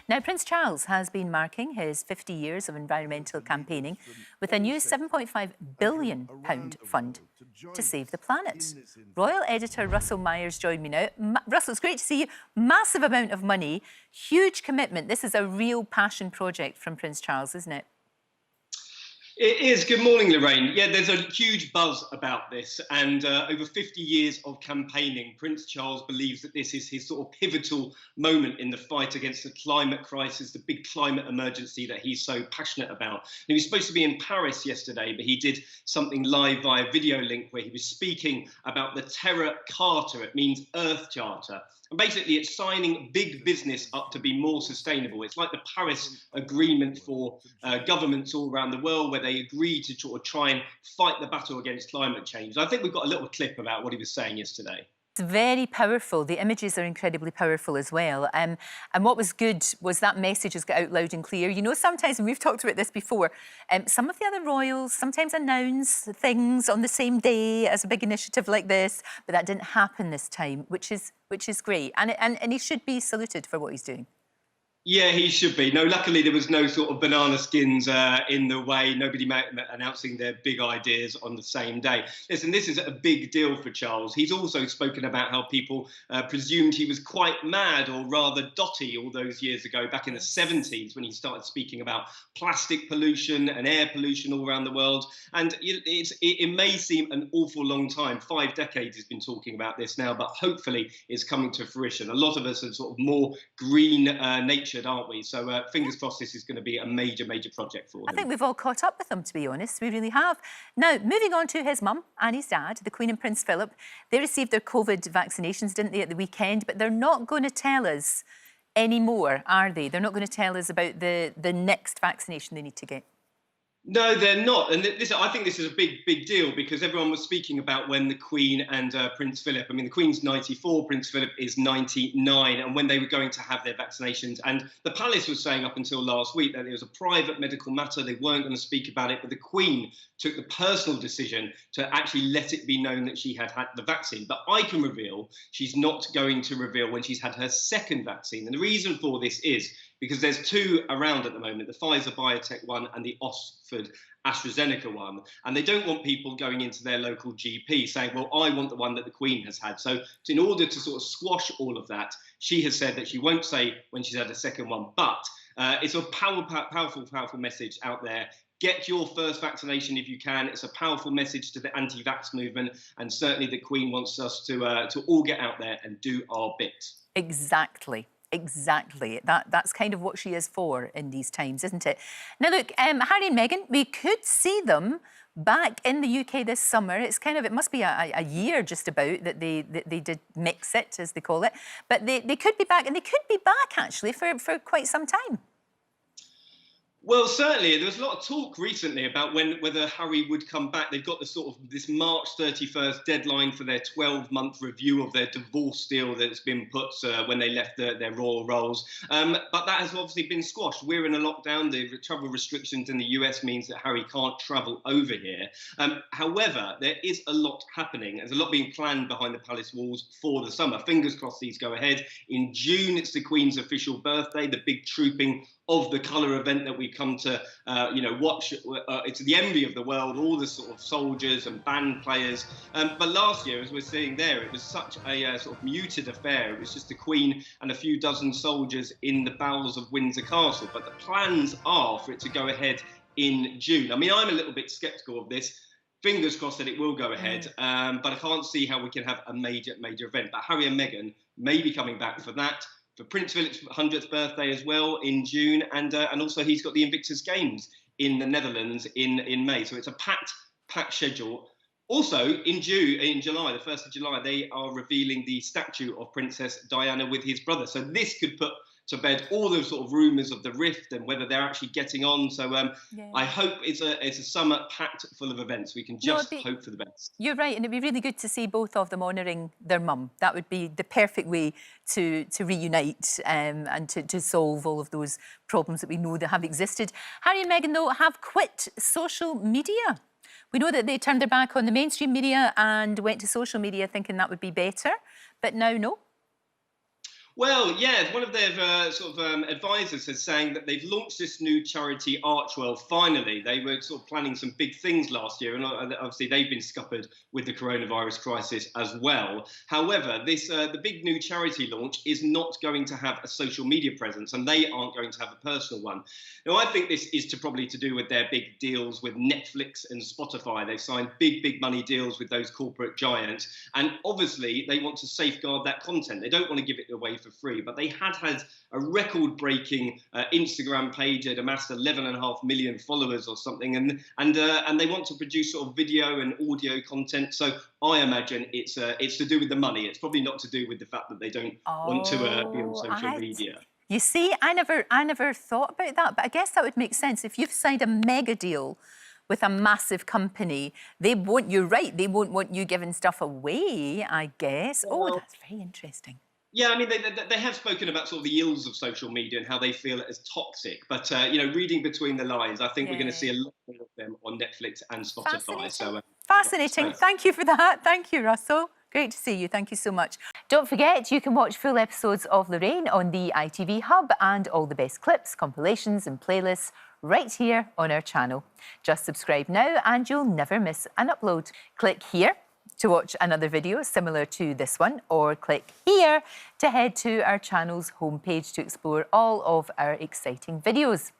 Now, Prince Charles has been marking his 50 years of environmental campaigning with a new £7.5 billion fund to save the planet. Royal editor Russell Myers joined me now. Russell, it's great to see you. Massive amount of money, huge commitment. This is a real passion project from Prince Charles, isn't it? It is. Good morning, Lorraine. Yeah, there's a huge buzz about this, and over 50 years of campaigning, Prince Charles believes that this is his sort of pivotal moment in the fight against the climate crisis, the big climate emergency that he's so passionate about. And he was supposed to be in Paris yesterday, but he did something live via video link where he was speaking about the Terra Charta. It means Earth Charter. And basically, it's signing big business up to be more sustainable. It's like the Paris Agreement for governments all around the world, where they agree to sort of try and fight the battle against climate change. I think we've got a little clip about what he was saying yesterday. It's very powerful. The images are incredibly powerful as well. And what was good was that message has got out loud and clear. You know, sometimes, and we've talked about this before, some of the other royals sometimes announce things on the same day as a big initiative like this, but that didn't happen this time, which is great. And he should be saluted for what he's doing. Yeah, he should be. No, luckily there was no sort of banana skins in the way. Nobody announcing their big ideas on the same day. Listen, this is a big deal for Charles. He's also spoken about how people presumed he was quite mad, or rather dotty, all those years ago, back in the 70s, when he started speaking about plastic pollution and air pollution all around the world. And it may seem an awful long time. 5 decades he's been talking about this now, but hopefully it's coming to fruition. A lot of us are sort of more green nature, aren't we? So fingers crossed this is going to be a major project for them. I think we've all caught up with them, to be honest. We really have. Now, moving on to his mum and his dad, the Queen and Prince Philip. They received their COVID vaccinations, didn't they, at the weekend? But they're not going to tell us anymore, are they? They're not going to tell us about the next vaccination they need to get. No, they're not. And I think this is a big deal, because everyone was speaking about when the Queen and Prince Philip, I mean, the Queen's 94, Prince Philip is 99, and when they were going to have their vaccinations. And the palace was saying up until last week that it was a private medical matter. They weren't going to speak about it, but the Queen took the personal decision to actually let it be known that she had had the vaccine. But I can reveal she's not going to reveal when she's had her second vaccine. And the reason for this is because there's 2 around at the moment, the Pfizer-BioNTech one and the Oxford AstraZeneca one. And they don't want people going into their local GP saying, well, I want the one that the Queen has had. So in order to sort of squash all of that, she has said that she won't say when she's had a second one. But it's a powerful message out there. Get your first vaccination if you can. It's a powerful message to the anti-vax movement. And certainly the Queen wants us to all get out there and do our bit. Exactly. Exactly. That's kind of what she is for in these times, isn't it? Now, look, Harry and Meghan, we could see them back in the UK this summer. It's kind of, it must be a year just about that they did mix it, as they call it. But they could be back, and they could be back, actually, for quite some time. Well, certainly, there was a lot of talk recently about whether Harry would come back. They've got this March 31st deadline for their 12-month review of their divorce deal that's been put when they left their royal roles. But that has obviously been squashed. We're in a lockdown. The travel restrictions in the US means that Harry can't travel over here. However, there is a lot happening. There's a lot being planned behind the palace walls for the summer. Fingers crossed these go ahead. In June, it's the Queen's official birthday, the big trooping of the colour event that we come to, watch. It's the envy of the world, all the sort of soldiers and band players. But last year, as we're seeing there, it was such a sort of muted affair. It was just the Queen and a few dozen soldiers in the bowels of Windsor Castle. But the plans are for it to go ahead in June. I mean, I'm a little bit sceptical of this. Fingers crossed that it will go ahead, but I can't see how we can have a major event. But Harry and Meghan may be coming back for that. For Prince Philip's 100th birthday as well in June, and also he's got the Invictus Games in the Netherlands in May. So it's a packed schedule. Also in July, the 1st of July, they are revealing the statue of Princess Diana with his brother. So this could put to bed all those sort of rumours of the rift and whether they're actually getting on. So I hope it's a summer packed full of events. We can just hope for the best. You're right, and it'd be really good to see both of them honouring their mum. That would be the perfect way to reunite and to solve all of those problems that we know that have existed. Harry and Meghan, though, have quit social media. We know that they turned their back on the mainstream media and went to social media thinking that would be better, but now no. Well, yeah, one of their advisors is saying that they've launched this new charity, Archwell. Finally, they were sort of planning some big things last year, and obviously they've been scuppered with the coronavirus crisis as well. However, this the big new charity launch is not going to have a social media presence, and they aren't going to have a personal one. Now, I think this is probably to do with their big deals with Netflix and Spotify. They've signed big money deals with those corporate giants, and obviously they want to safeguard that content. They don't want to give it away for free, but they had a record-breaking Instagram page. They'd amassed 11.5 million followers or something, and they want to produce sort of video and audio content. So I imagine it's to do with the money. It's probably not to do with the fact that they don't want to be on social media. You see, I never thought about that, but I guess that would make sense. If you've signed a mega deal with a massive company, you're right, they won't want you giving stuff away, I guess. Well, oh, that's very interesting. Yeah, I mean, they have spoken about sort of the ills of social media and how they feel it as toxic. But, you know, reading between the lines, I think we're going to see a lot more of them on Netflix and Spotify. Fascinating. So, Fascinating. Thank you for that. Thank you, Russell. Great to see you. Thank you so much. Don't forget, you can watch full episodes of Lorraine on the ITV Hub and all the best clips, compilations and playlists right here on our channel. Just subscribe now and you'll never miss an upload. Click here to watch another video similar to this one, or click here to head to our channel's homepage to explore all of our exciting videos.